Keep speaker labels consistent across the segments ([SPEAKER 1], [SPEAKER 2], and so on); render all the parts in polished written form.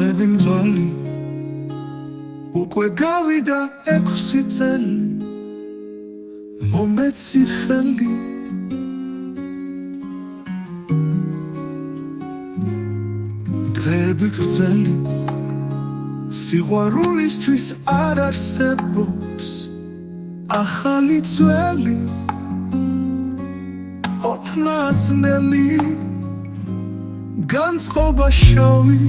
[SPEAKER 1] თვალები მძველი უკვე გავიდა 6 წელი მომეცი ხელი დღეები გრძელი სიყვარულისთვის არ არსებობს ახალი ძველი ოფნაცნელი განწყობა შავი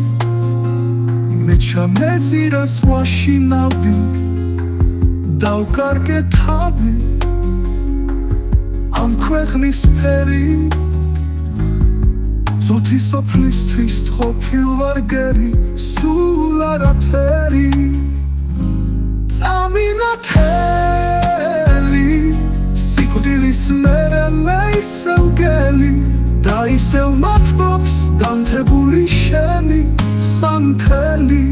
[SPEAKER 1] მე ჩამეძირას ვაშინავი დავკარგე თავი ამ ქვეყნის ფერი წუთი სოფლისთვის ყოფილ ვარ გერი სულ არაფერი წამინათელი სიკვდილის მერე მე ისევ გელი და ისევ მათბობს დანთებული შენი სანთელი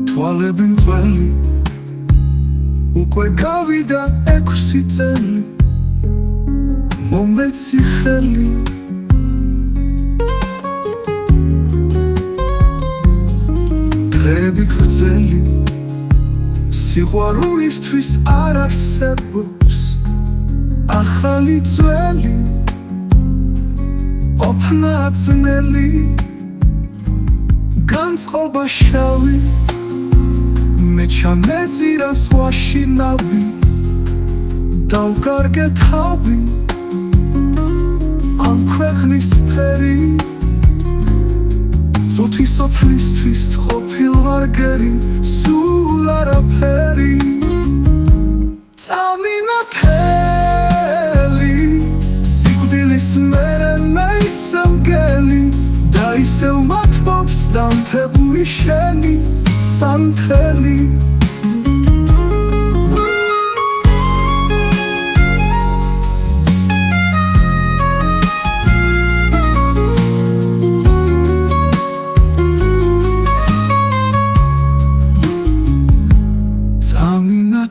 [SPEAKER 1] თვალები მძველი უკვე გავიდა 6 წელი მომეცი ხელი დღეები გრძელი სიყვარულისთვის არ არსებობს ახალი ძველი ოფნაცნელი განწყობა შავი მე ჩამეძირას ვაშინავი დავკარგე თავი ამ ქვეყნის ფერი წუთი სოფლისთვის ყოფილ ვარ გერი სულ არაფერი წამინათელი სიკვდილის მერე მე ისევ გელი და ისევ მათბობს დანთებული შენი სანთელი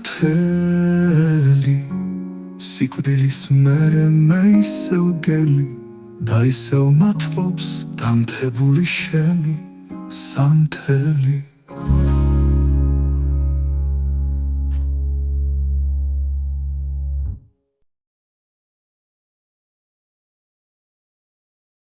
[SPEAKER 1] წამინათელი სიკვდილის მერე მე ისევ გელი და ისევ მათბობს დანთებული შენი სანთელი